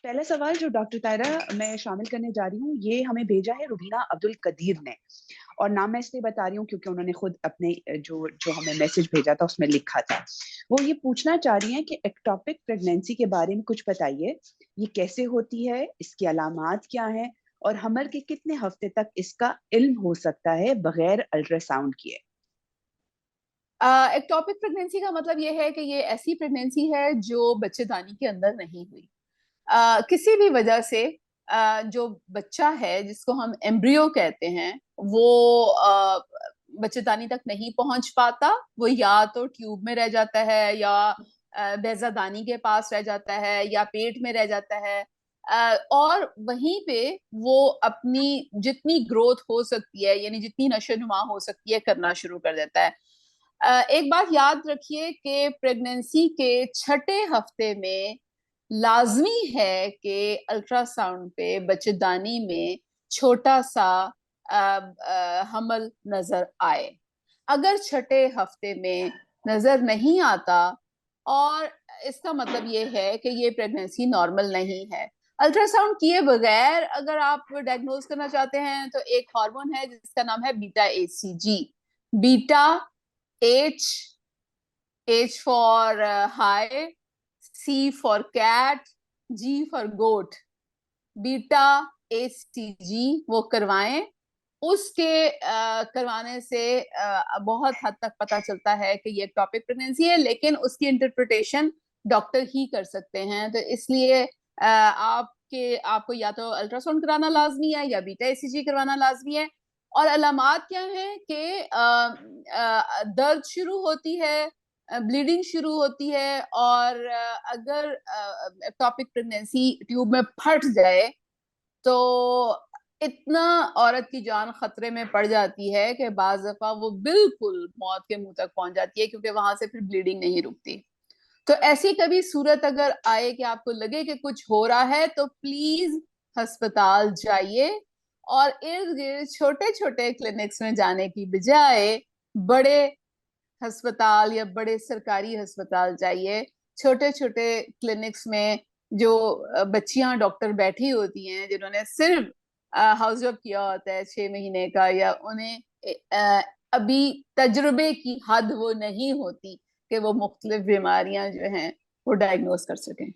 पहला सवाल जो डॉक्टर तायरा मैं शामिल करने जा रही हूँ, ये हमें भेजा है रुबीना अब्दुल कदीर ने। और नाम मैं इसलिए बता रही हूँ क्योंकि उन्होंने खुद अपने जो जो हमें मैसेज भेजा था उसमें लिखा था। वो ये पूछना चाह रही हैं कि एक्टोपिक प्रेगनेंसी के बारे में कुछ बताइए। ये कैसे होती है? इसकी अलामात क्या हैं? और हमल के कितने हफ्ते तक इसका इल्म हो सकता है बगैर अल्ट्रासाउंड किए? एक्टोपिक प्रेगनेंसी का मतलब ये है कि ये ऐसी प्रेगनेंसी है जो बच्चेदानी के अंदर नहीं हुई। किसी भी वजह से जो बच्चा है जिसको हम एम्ब्रियो कहते हैं वो बच्चेदानी तक नहीं पहुंच पाता। वो या तो ट्यूब में रह जाता है या बेजादानी के पास रह जाता है या पेट में रह जाता है। और वहीं पे वो अपनी जितनी ग्रोथ हो सकती है यानी जितनी नशोनुमा हो सकती है करना शुरू कर देता है। एक बात याद रखिए कि प्रेगनेंसी के छठे हफ्ते में लाजमी है कि अल्ट्रासाउंड पे बच्चेदानी में छोटा सा हमल नजर आए। अगर छठे हफ्ते में नजर नहीं आता और इसका मतलब ये है कि ये प्रेगनेंसी नॉर्मल नहीं है। अल्ट्रासाउंड किए बगैर अगर आप डायग्नोज करना चाहते हैं तो एक हार्मोन है जिसका नाम है beta ACG. Beta H, H for high, C for cat, G for goat, beta ACG वो करवाएं। उसके करवाने से बहुत हद तक पता चलता है कि ये टॉपिक प्रेगनेंसी है, लेकिन उसकी इंटरप्रिटेशन डॉक्टर ही कर सकते हैं। तो इसलिए आपको या तो अल्ट्रासाउंड कराना लाजमी है या बीटा एसीजी करवाना लाजमी है। और अलामात क्या है कि दर्द शुरू होती है, ब्लीडिंग शुरू होती है, और अगर टॉपिक प्रेगनेंसी ट्यूब में फट जाए तो इतना औरत की जान खतरे में पड़ जाती है कि बाज दफा वो बिल्कुल मौत के मुंह तक पहुंच जाती है, क्योंकि वहां से फिर ब्लीडिंग नहीं रुकती। तो ऐसी कभी सूरत अगर आए कि आपको लगे कि कुछ हो रहा है तो प्लीज अस्पताल जाइए, और इर्द गिर्द छोटे छोटे क्लिनिक्स में जाने की बजाय बड़े अस्पताल या बड़े सरकारी अस्पताल जाइए। छोटे छोटे क्लिनिक्स में जो बच्चियां डॉक्टर बैठी होती हैं जिन्होंने सिर्फ हाउस जॉब किया होता है 6 महीने का, या उन्हें अभी तजुर्बे की हद वो नहीं होती कि वो मुख्तलिफ बीमारियां जो हैं वो डायग्नोज कर सकें।